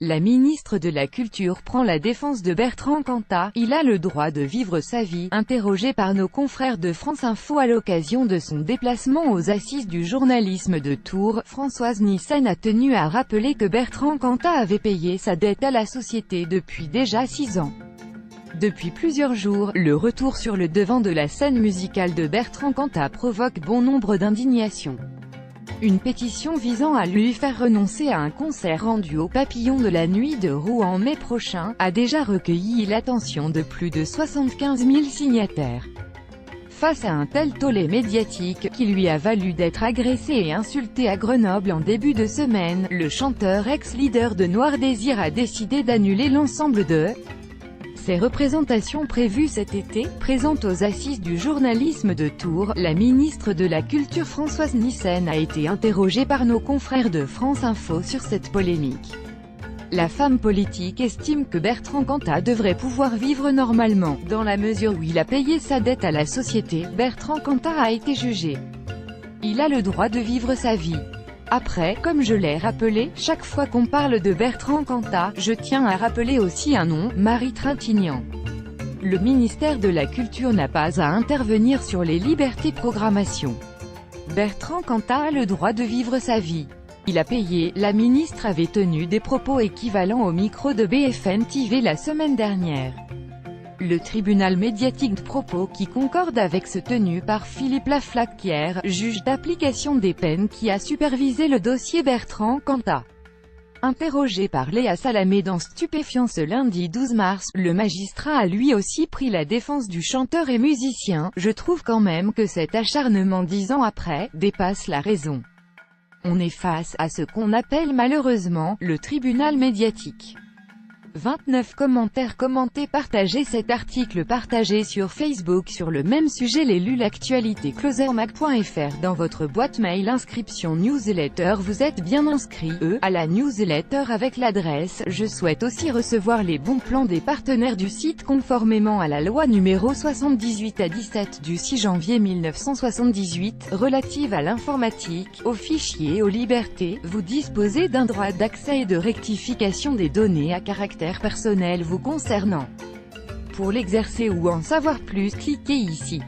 la ministre de la Culture prend la défense de Bertrand Cantat. Il a le droit de vivre sa vie. Interrogé par nos confrères de France Info à l'occasion de son déplacement aux assises du journalisme de Tours, Françoise Nyssen a tenu à rappeler que Bertrand Cantat avait payé sa dette à la société depuis déjà 6 ans. Depuis plusieurs jours, le retour sur le devant de la scène musicale de Bertrand Cantat provoque bon nombre d'indignations. Une pétition visant à lui faire renoncer à un concert rendu au Papillon de la Nuit de Rouen en mai prochain, a déjà recueilli l'attention de plus de 75 000 signataires. Face à un tel tollé médiatique, qui lui a valu d'être agressé et insulté à Grenoble en début de semaine, le chanteur ex-leader de Noir Désir a décidé d'annuler l'ensemble de ses représentations prévues cet été. Présente aux assises du journalisme de Tours, la ministre de la Culture Françoise Nyssen a été interrogée par nos confrères de France Info sur cette polémique. La femme politique estime que Bertrand Cantat devrait pouvoir vivre normalement, dans la mesure où il a payé sa dette à la société. Bertrand Cantat a été jugé. Il a le droit de vivre sa vie. Après, comme je l'ai rappelé, chaque fois qu'on parle de Bertrand Cantat, je tiens à rappeler aussi un nom, Marie Trintignant. Le ministère de la Culture n'a pas à intervenir sur les libertés de programmation. Bertrand Cantat a le droit de vivre sa vie. Il a payé. La ministre avait tenu des propos équivalents au micro de BFM TV la semaine dernière. Le tribunal médiatique de propos qui concorde avec ce tenu par Philippe Laflaquière, juge d'application des peines qui a supervisé le dossier Bertrand Cantat. Interrogé par Léa Salamé dans Stupéfiant ce lundi 12 mars, le magistrat a lui aussi pris la défense du chanteur et musicien. Je trouve quand même que cet acharnement 10 ans après, dépasse la raison. On est face à ce qu'on appelle malheureusement, le tribunal médiatique. 29 commentaires commentés. Partagez cet article, partagé sur Facebook sur le même sujet. L'élu l'actualité closermag.fr dans votre boîte mail. Inscription newsletter. Vous êtes bien inscrit à la newsletter avec l'adresse. Je souhaite aussi recevoir les bons plans des partenaires du site conformément à la loi numéro 78/17 du 6 janvier 1978, relative à l'informatique, aux fichiers, aux libertés. Vous disposez d'un droit d'accès et de rectification des données à caractère personnel vous concernant. Pour l'exercer ou en savoir plus, cliquez ici.